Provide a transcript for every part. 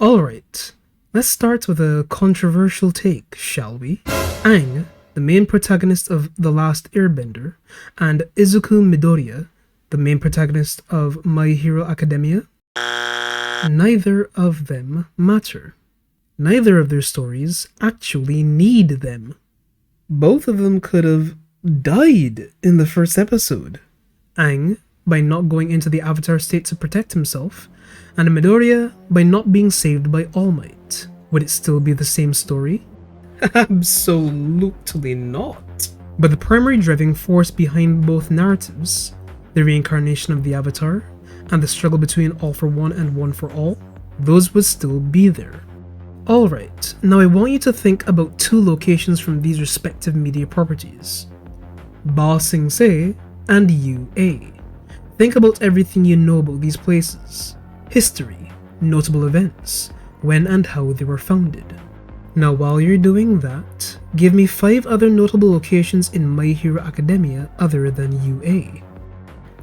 Alright, let's start with a controversial take, shall we? Aang, the main protagonist of The Last Airbender, and Izuku Midoriya, the main protagonist of My Hero Academia, neither of them matter. Neither of their stories actually need them. Both of them could have died in the first episode. Aang, by not going into the Avatar state to protect himself, and Midoriya by not being saved by All Might. Would it still be the same story? Absolutely not. But the primary driving force behind both narratives, the reincarnation of the Avatar, and the struggle between All for One and One for All, those would still be there. Alright, now I want you to think about two locations from these respective media properties. Ba Sing Se and UA. Think about everything you know about these places. History, notable events, when and how they were founded. Now while you're doing that, give me 5 other notable locations in My Hero Academia other than UA.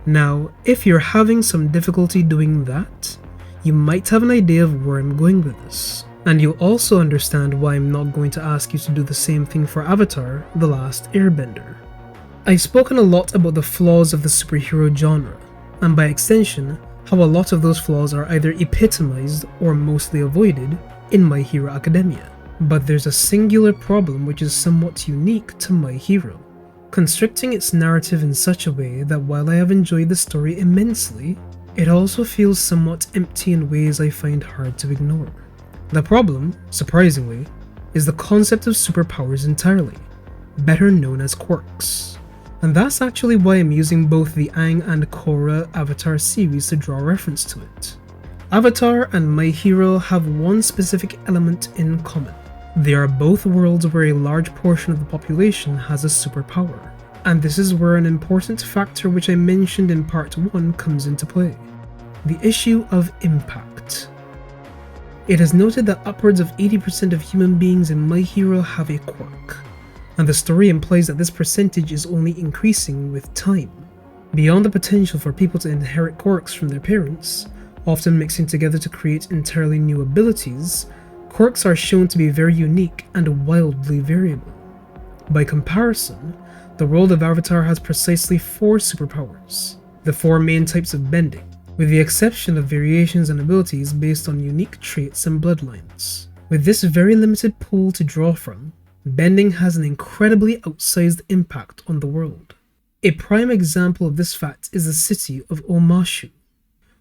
Now, if you're having some difficulty doing that, you might have an idea of where I'm going with this. And you'll also understand why I'm not going to ask you to do the same thing for Avatar: The Last Airbender. I've spoken a lot about the flaws of the superhero genre, and by extension, how a lot of those flaws are either epitomized or mostly avoided in My Hero Academia. But there's a singular problem which is somewhat unique to My Hero, constricting its narrative in such a way that while I have enjoyed the story immensely, it also feels somewhat empty in ways I find hard to ignore. The problem, surprisingly, is the concept of superpowers entirely, better known as quirks. And that's actually why I'm using both the Aang and Korra Avatar series to draw reference to it. Avatar and My Hero have one specific element in common. They are both worlds where a large portion of the population has a superpower. And this is where an important factor which I mentioned in part 1 comes into play. The issue of impact. It is noted that upwards of 80% of human beings in My Hero have a quirk, and the story implies that this percentage is only increasing with time. Beyond the potential for people to inherit quirks from their parents, often mixing together to create entirely new abilities, quirks are shown to be very unique and wildly variable. By comparison, the world of Avatar has precisely 4 superpowers, the 4 main types of bending, with the exception of variations and abilities based on unique traits and bloodlines. With this very limited pool to draw from, bending has an incredibly outsized impact on the world. A prime example of this fact is the city of Omashu.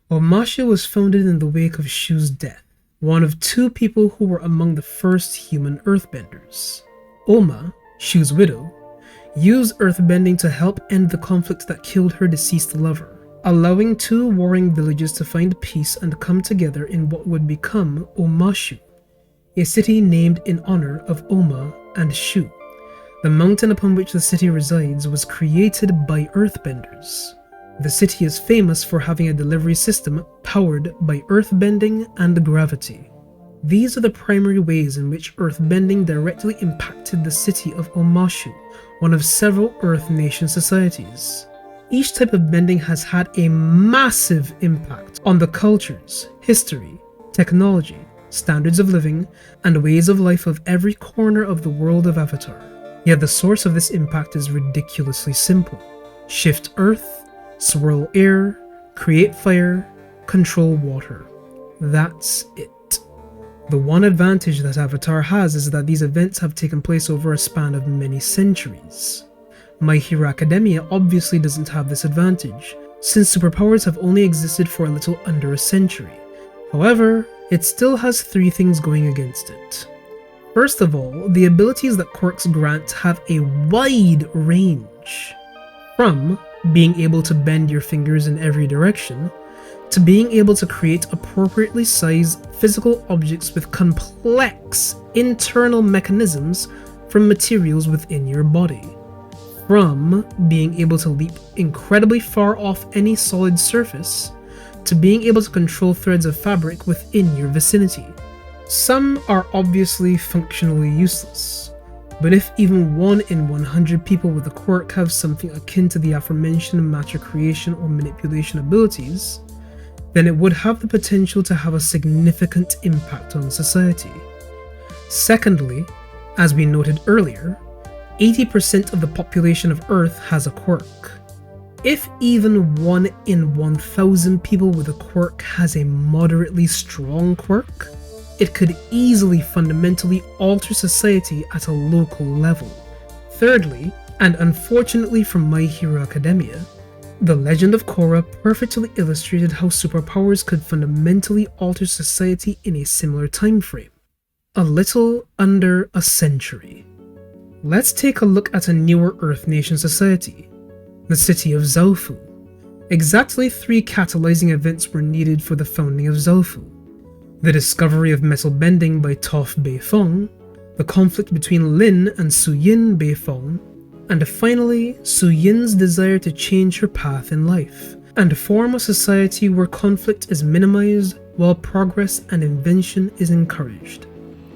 Omashu was founded in the wake of Shu's death, one of 2 people who were among the first human earthbenders. Oma, Shu's widow, used earthbending to help end the conflict that killed her deceased lover, allowing 2 warring villages to find peace and come together in what would become Omashu, a city named in honor of Oma and Shu. The mountain upon which the city resides was created by earthbenders. The city is famous for having a delivery system powered by earthbending and gravity. These are the primary ways in which earthbending directly impacted the city of Omashu, one of several Earth Nation societies. Each type of bending has had a massive impact on the cultures, history, technology, standards of living, and ways of life of every corner of the world of Avatar. Yet the source of this impact is ridiculously simple. Shift earth, swirl air, create fire, control water. That's it. The one advantage that Avatar has is that these events have taken place over a span of many centuries. My Hero Academia obviously doesn't have this advantage, since superpowers have only existed for a little under a century. However, it still has 3 things going against it. First of all, the abilities that quirks grant have a wide range. From being able to bend your fingers in every direction, to being able to create appropriately sized physical objects with complex internal mechanisms from materials within your body. From being able to leap incredibly far off any solid surface, to being able to control threads of fabric within your vicinity. Some are obviously functionally useless, but if even 1 in 100 people with a quirk have something akin to the aforementioned matter creation or manipulation abilities, then it would have the potential to have a significant impact on society. Secondly, as we noted earlier, 80% of the population of Earth has a quirk. If even 1 in 1,000 people with a quirk has a moderately strong quirk, it could easily fundamentally alter society at a local level. Thirdly, and unfortunately for My Hero Academia, the Legend of Korra perfectly illustrated how superpowers could fundamentally alter society in a similar time frame. A little under a century. Let's take a look at a newer Earth nation society, the city of Zaofu. Exactly 3 catalyzing events were needed for the founding of Zaofu: the discovery of metal bending by Toph Beifong, the conflict between Lin and Suyin Beifong, and finally, Suyin's desire to change her path in life, and form a society where conflict is minimized while progress and invention is encouraged.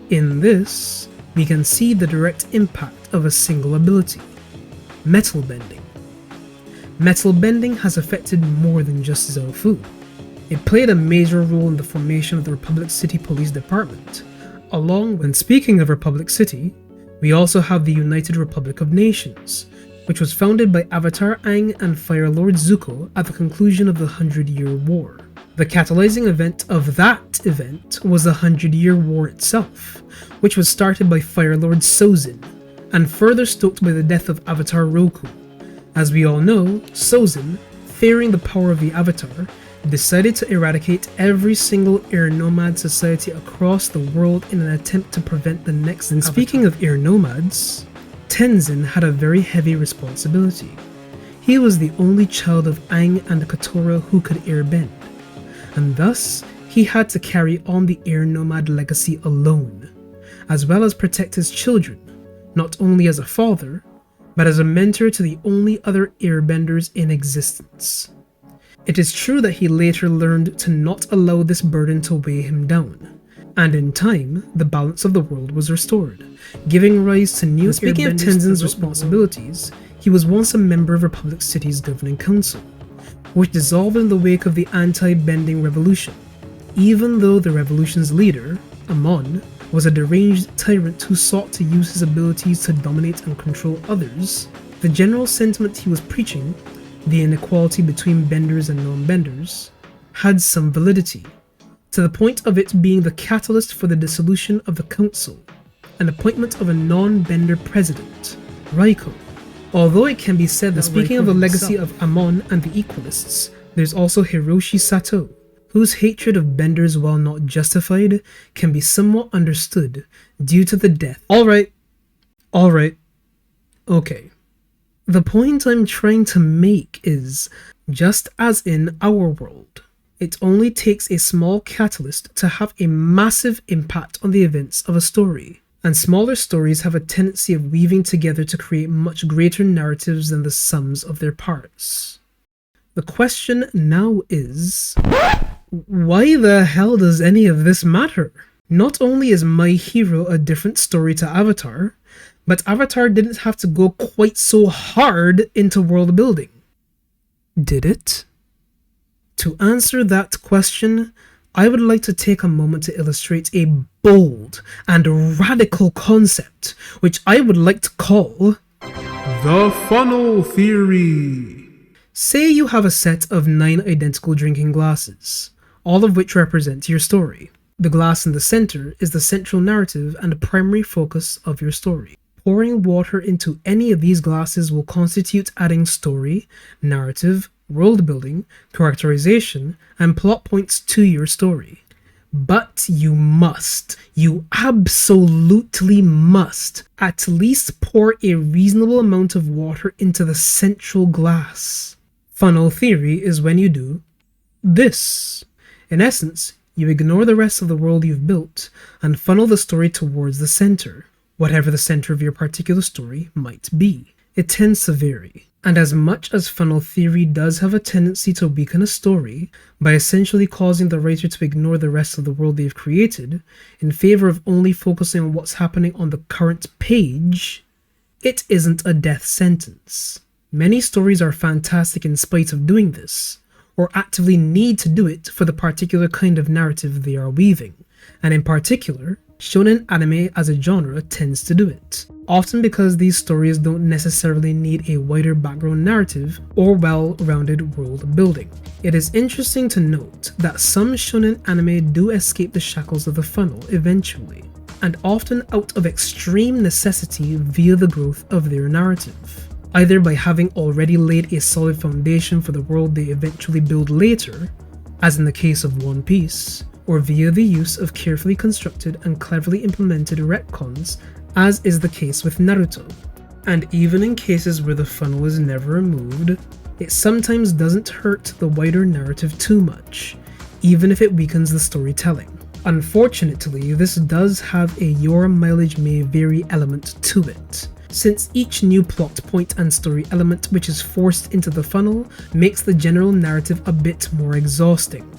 In this, we can see the direct impact of a single ability: metal bending. Metal bending has affected more than just Zaofu. It played a major role in the formation of the Republic City Police Department. When speaking of Republic City, we also have the United Republic of Nations, which was founded by Avatar Aang and Fire Lord Zuko at the conclusion of the 100-Year War. The catalyzing event of that event was the 100-Year War itself, which was started by Fire Lord Sozin, and further stoked by the death of Avatar Roku. As we all know, Sozin, fearing the power of the Avatar, decided to eradicate every single air nomad society across the world in an attempt to prevent the next. And speaking of air nomads, Tenzin had a very heavy responsibility. He was the only child of Aang and Katara who could airbend, and thus he had to carry on the air nomad legacy alone, as well as protect his children, not only as a father, but as a mentor to the only other airbenders in existence. It is true that he later learned to not allow this burden to weigh him down, and in time, the balance of the world was restored, giving rise to new. Speaking of Tenzin's responsibilities, he was once a member of Republic City's governing council, which dissolved in the wake of the anti-bending revolution, even though the revolution's leader, Amon, was a deranged tyrant who sought to use his abilities to dominate and control others. The general sentiment he was preaching, the inequality between benders and non-benders, had some validity, to the point of it being the catalyst for the dissolution of the council and appointment of a non-bender president, Raiko. Although it can be said that speaking of the legacy of Amon and the Equalists, there's also Hiroshi Sato, whose hatred of benders, while not justified, can be somewhat understood due to the death. Alright, okay. The point I'm trying to make is, just as in our world, it only takes a small catalyst to have a massive impact on the events of a story, and smaller stories have a tendency of weaving together to create much greater narratives than the sums of their parts. The question now is, why the hell does any of this matter? Not only is My Hero a different story to Avatar, but Avatar didn't have to go quite so hard into world building. Did it? To answer that question, I would like to take a moment to illustrate a bold and radical concept, which I would like to call the funnel theory. Say you have a set of 9 identical drinking glasses, all of which represent your story. The glass in the center is the central narrative and primary focus of your story. Pouring water into any of these glasses will constitute adding story, narrative, world building, characterization, and plot points to your story. But you absolutely must, at least pour a reasonable amount of water into the central glass. Funnel theory is when you do this. In essence, you ignore the rest of the world you've built and funnel the story towards the center, whatever the center of your particular story might be. It tends to vary, and as much as funnel theory does have a tendency to weaken a story by essentially causing the writer to ignore the rest of the world they've created in favor of only focusing on what's happening on the current page, it isn't a death sentence. Many stories are fantastic in spite of doing this, or actively need to do it for the particular kind of narrative they are weaving, and in particular, shonen anime as a genre tends to do it, often because these stories don't necessarily need a wider background narrative or well-rounded world building. It is interesting to note that some shonen anime do escape the shackles of the funnel eventually, and often out of extreme necessity via the growth of their narrative, either by having already laid a solid foundation for the world they eventually build later, as in the case of One Piece, or via the use of carefully constructed and cleverly implemented retcons, as is the case with Naruto. And even in cases where the funnel is never removed, it sometimes doesn't hurt the wider narrative too much, even if it weakens the storytelling. Unfortunately, this does have a your mileage may vary element to it, since each new plot point and story element which is forced into the funnel makes the general narrative a bit more exhausting,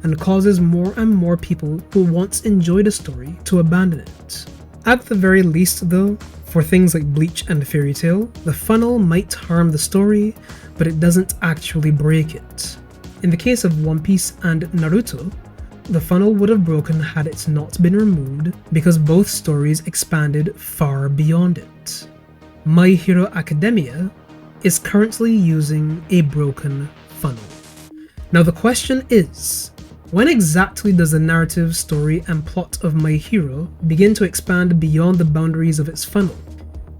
and causes more and more people who once enjoyed a story to abandon it. At the very least though, for things like Bleach and Fairy Tail, the funnel might harm the story, but it doesn't actually break it. In the case of One Piece and Naruto, the funnel would have broken had it not been removed because both stories expanded far beyond it. My Hero Academia is currently using a broken funnel. Now the question is, when exactly does the narrative, story, and plot of My Hero begin to expand beyond the boundaries of its funnel?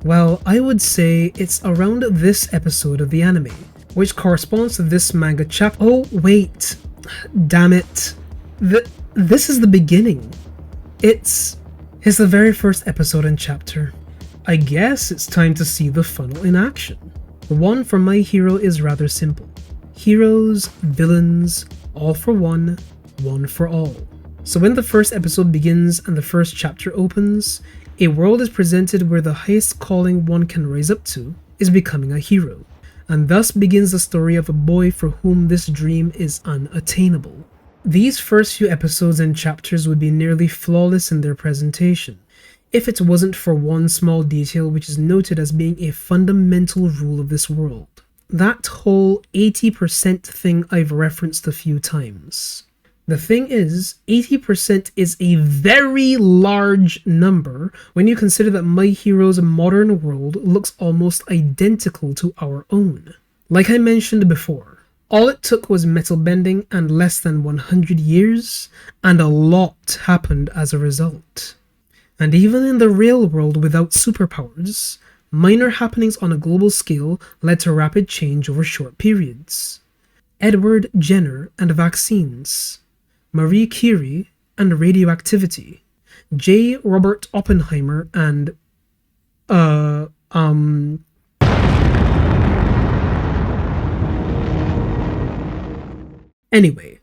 Well, I would say it's around this episode of the anime, which corresponds to this manga chapter. Oh wait, damn it. This is the beginning. It's the very first episode and chapter. I guess it's time to see the funnel in action. The one for My Hero is rather simple. Heroes, villains, all for one for all. So when the first episode begins and the first chapter opens, a world is presented where the highest calling one can rise up to is becoming a hero, and thus begins the story of a boy for whom this dream is unattainable. These first few episodes and chapters would be nearly flawless in their presentation, if it wasn't for one small detail which is noted as being a fundamental rule of this world. That whole 80% thing I've referenced a few times. The thing is, 80% is a very large number when you consider that My Hero's modern world looks almost identical to our own. Like I mentioned before, all it took was metal bending and less than 100 years, and a lot happened as a result. And even in the real world without superpowers, minor happenings on a global scale led to rapid change over short periods. Edward Jenner and vaccines, Marie Curie and radioactivity, J. Robert Oppenheimer and Anyway,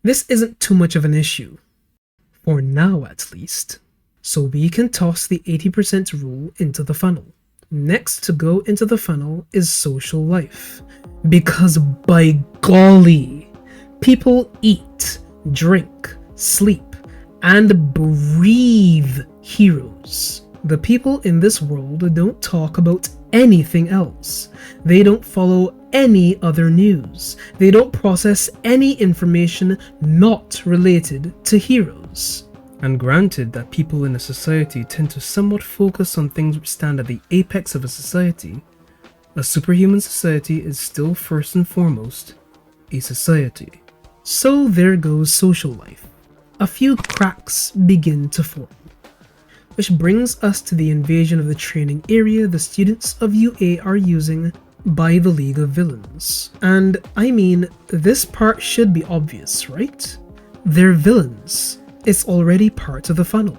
this isn't too much of an issue, for now at least, so we can toss the 80% rule into the funnel. Next to go into the funnel is social life, because by golly, people eat, drink, sleep, and breathe heroes. The people in this world don't talk about anything else. They don't follow any other news. They don't process any information not related to heroes. And granted that people in a society tend to somewhat focus on things which stand at the apex of a society, a superhuman society is still first and foremost a society. So there goes social life. A few cracks begin to form. Which brings us to the invasion of the training area the students of UA are using by the League of Villains. And I mean, this part should be obvious, right? They're villains. It's already part of the funnel.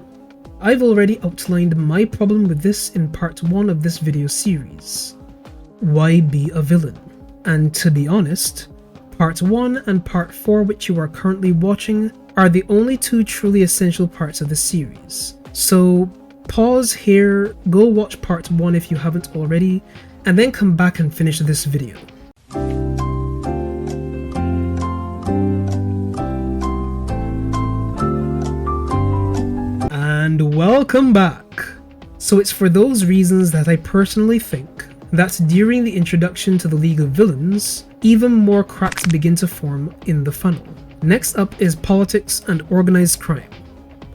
I've already outlined my problem with this in part 1 of this video series. Why be a villain? And to be honest, part 1 and part 4, which you are currently watching, are the only two truly essential parts of the series. So pause here, go watch part 1 if you haven't already, and then come back and finish this video. And welcome back! So it's for those reasons that I personally think that during the introduction to the League of Villains, even more cracks begin to form in the funnel. Next up is politics and organized crime,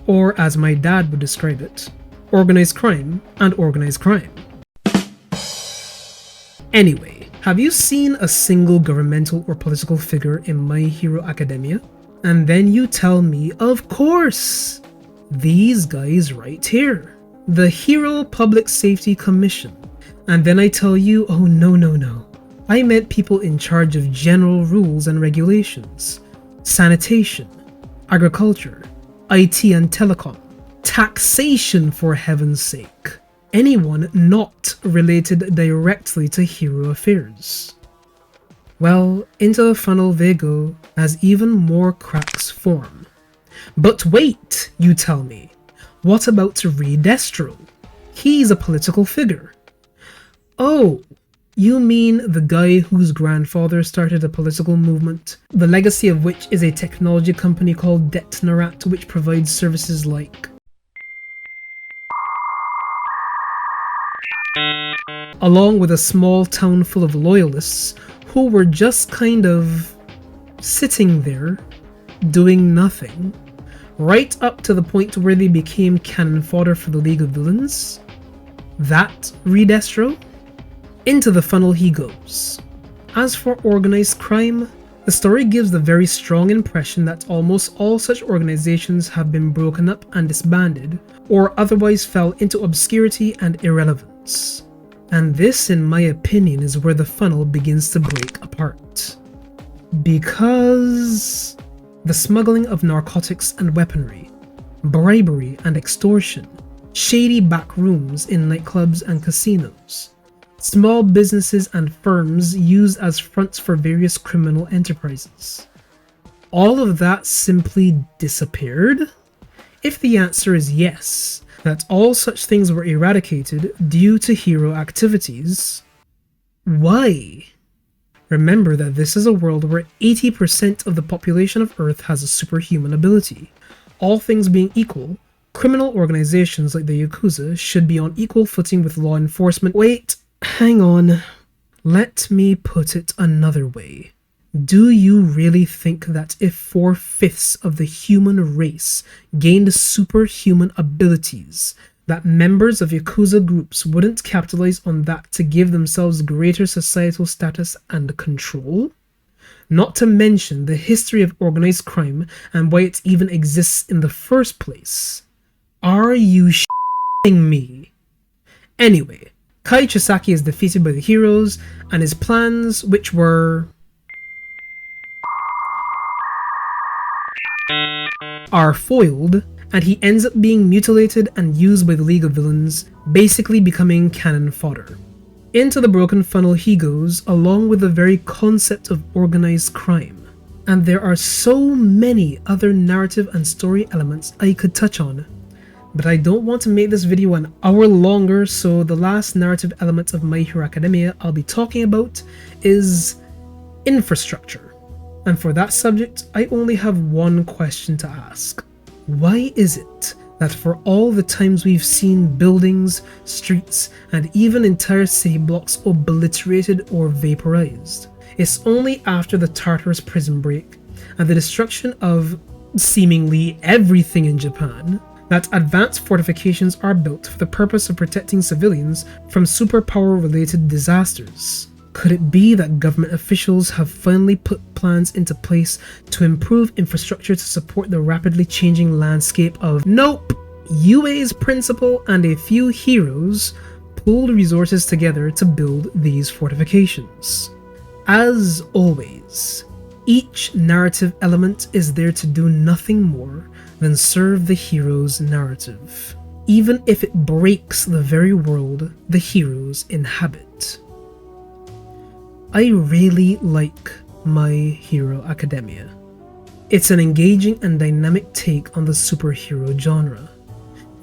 or as my dad would describe it, organized crime and organized crime. Anyway, have you seen a single governmental or political figure in My Hero Academia? And then you tell me, of course, these guys right here, the Hero Public Safety Commission. And then I tell you, oh no, I meant people in charge of general rules and regulations, sanitation, agriculture, IT and telecom, taxation for heaven's sake, anyone not related directly to hero affairs. Well, into the funnel they go as even more cracks form. But wait, you tell me, what about Redestro? He's a political figure. Oh, you mean the guy whose grandfather started a political movement, the legacy of which is a technology company called Detnarat, which provides services like along with a small town full of loyalists who were just kind of sitting there doing nothing, right up to the point where they became cannon fodder for the League of Villains? That Redestro? Into the funnel he goes. As for organized crime, the story gives the very strong impression that almost all such organizations have been broken up and disbanded, or otherwise fell into obscurity and irrelevance. And this, in my opinion, is where the funnel begins to break apart. Because the smuggling of narcotics and weaponry, bribery and extortion, shady back rooms in nightclubs and casinos, small businesses and firms used as fronts for various criminal enterprises. All of that simply disappeared? If the answer is yes, that all such things were eradicated due to hero activities, why? Remember that this is a world where 80% of the population of Earth has a superhuman ability. All things being equal, criminal organizations like the Yakuza should be on equal footing with law enforcement. Wait, hang on. Let me put it another way. Do you really think that if 4/5 of the human race gained superhuman abilities, that members of Yakuza groups wouldn't capitalize on that to give themselves greater societal status and control? Not to mention the history of organized crime and why it even exists in the first place. Are you shitting me? Anyway, Kai Chisaki is defeated by the heroes, and his plans, which were are foiled, and he ends up being mutilated and used by the League of Villains, basically becoming cannon fodder. Into the broken funnel he goes, along with the very concept of organized crime. And there are so many other narrative and story elements I could touch on, but I don't want to make this video an hour longer, so the last narrative element of My Hero Academia I'll be talking about is infrastructure. And for that subject, I only have one question to ask. Why is it that for all the times we've seen buildings, streets, and even entire city blocks obliterated or vaporized, it's only after the Tartarus prison break and the destruction of seemingly everything in Japan that advanced fortifications are built for the purpose of protecting civilians from superpower-related disasters? Could it be that government officials have finally put plans into place to improve infrastructure to support the rapidly changing landscape of nope? UA's principal and a few heroes pooled resources together to build these fortifications. As always, each narrative element is there to do nothing more than serve the hero's narrative, even if it breaks the very world the heroes inhabit. I really like My Hero Academia. It's an engaging and dynamic take on the superhero genre.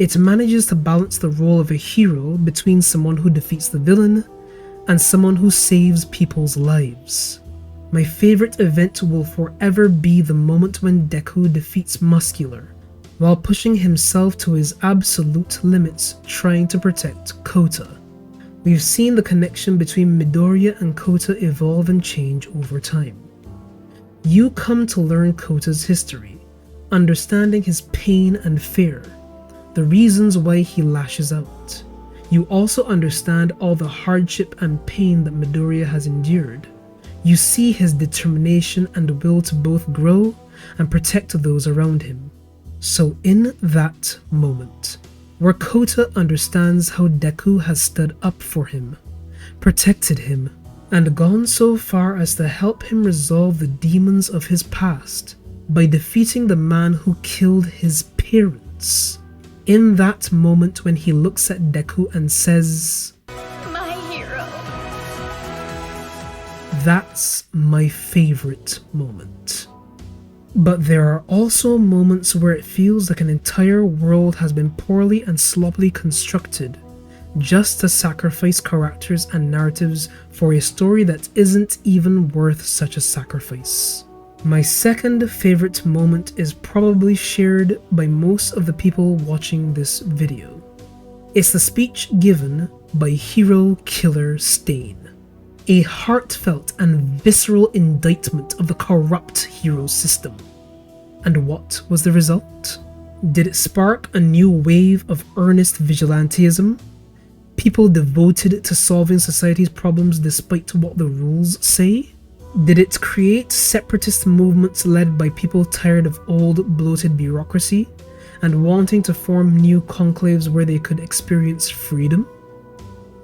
It manages to balance the role of a hero between someone who defeats the villain and someone who saves people's lives. My favorite event will forever be the moment when Deku defeats Muscular, while pushing himself to his absolute limits trying to protect Kota. we've seen the connection between Midoriya and Kota evolve and change over time. You come to learn Kota's history, understanding his pain and fear, the reasons why he lashes out. You also understand all the hardship and pain that Midoriya has endured. You see his determination and will to both grow and protect those around him. So in that moment, where Kota understands how Deku has stood up for him, protected him, and gone so far as to help him resolve the demons of his past by defeating the man who killed his parents. In that moment when he looks at Deku and says, "My hero." That's my favorite moment. But there are also moments where it feels like an entire world has been poorly and sloppily constructed just to sacrifice characters and narratives for a story that isn't even worth such a sacrifice. My second favorite moment is probably shared by most of the people watching this video. It's the speech given by hero killer Stain. A heartfelt and visceral indictment of the corrupt hero system. And what was the result? Did it spark a new wave of earnest vigilantism? People devoted to solving society's problems despite what the rules say? Did it create separatist movements led by people tired of old, bloated bureaucracy and wanting to form new conclaves where they could experience freedom?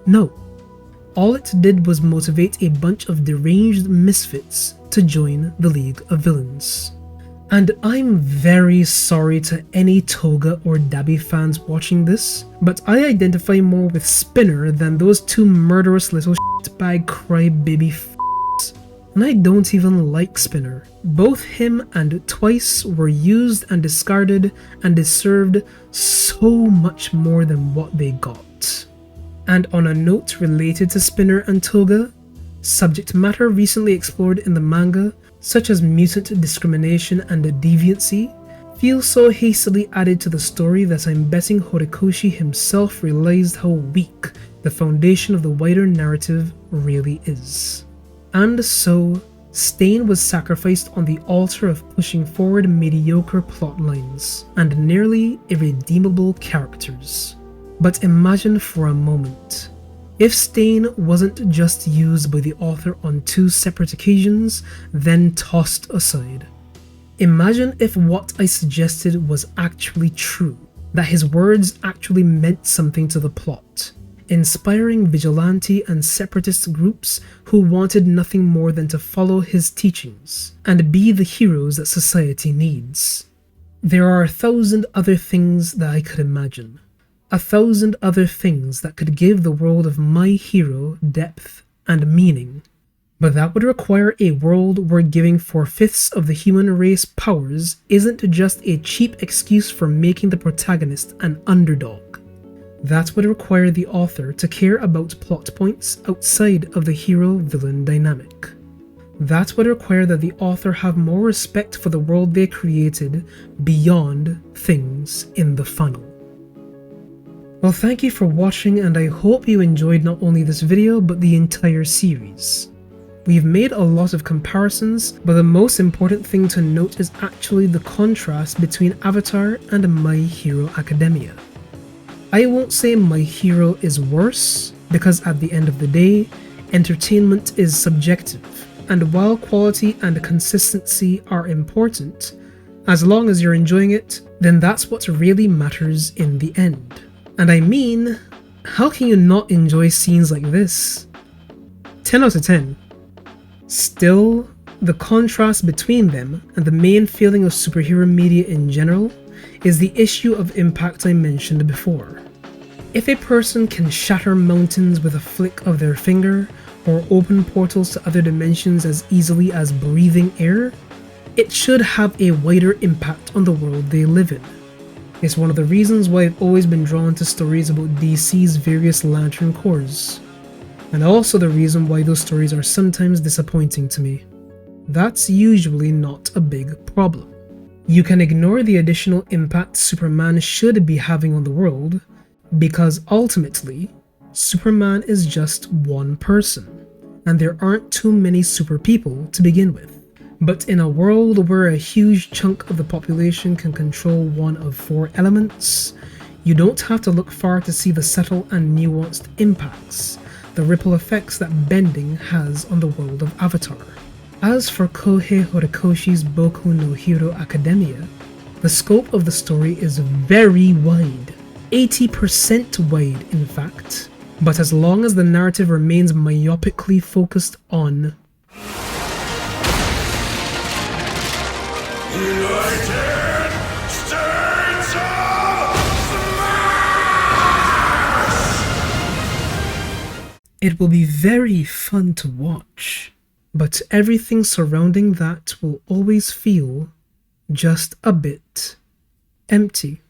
No. All it did was motivate a bunch of deranged misfits to join the League of Villains. And I'm very sorry to any Toga or Dabi fans watching this, but I identify more with Spinner than those two murderous little shitbag crybaby f***s. And I don't even like Spinner. Both him and Twice were used and discarded and deserved so much more than what they got. And on a note related to Spinner and Toga, subject matter recently explored in the manga, such as mutant discrimination and deviancy, feels so hastily added to the story that I'm betting Horikoshi himself realized how weak the foundation of the wider narrative really is. And so, Stain was sacrificed on the altar of pushing forward mediocre plotlines and nearly irredeemable characters. But imagine for a moment, if Stain wasn't just used by the author on two separate occasions, then tossed aside. Imagine if what I suggested was actually true, that his words actually meant something to the plot, inspiring vigilante and separatist groups who wanted nothing more than to follow his teachings and be the heroes that society needs. There are 1,000 other things that I could imagine. 1,000 other things that could give the world of My Hero depth and meaning. But that would require a world where giving 4/5 of the human race powers isn't just a cheap excuse for making the protagonist an underdog. That would require the author to care about plot points outside of the hero-villain dynamic. That would require that the author have more respect for the world they created beyond things in the funnel. Well, thank you for watching, and I hope you enjoyed not only this video but the entire series. We've made a lot of comparisons, but the most important thing to note is actually the contrast between Avatar and My Hero Academia. I won't say My Hero is worse, because at the end of the day, entertainment is subjective, and while quality and consistency are important, as long as you're enjoying it, then that's what really matters in the end. And I mean, how can you not enjoy scenes like this? 10 out of 10. Still, the contrast between them and the main feeling of superhero media in general is the issue of impact I mentioned before. If a person can shatter mountains with a flick of their finger, or open portals to other dimensions as easily as breathing air, it should have a wider impact on the world they live in. It's one of the reasons why I've always been drawn to stories about DC's various Lantern Corps, and also the reason why those stories are sometimes disappointing to me. That's usually not a big problem. You can ignore the additional impact Superman should be having on the world, because ultimately, Superman is just one person, and there aren't too many super people to begin with. But in a world where a huge chunk of the population can control one of 4 elements, you don't have to look far to see the subtle and nuanced impacts, the ripple effects that bending has on the world of Avatar. As for Kohei Horikoshi's Boku no Hero Academia, the scope of the story is very wide, 80% wide in fact, but as long as the narrative remains myopically focused on United States of Smash! it will be very fun to watch, but everything surrounding that will always feel just a bit empty.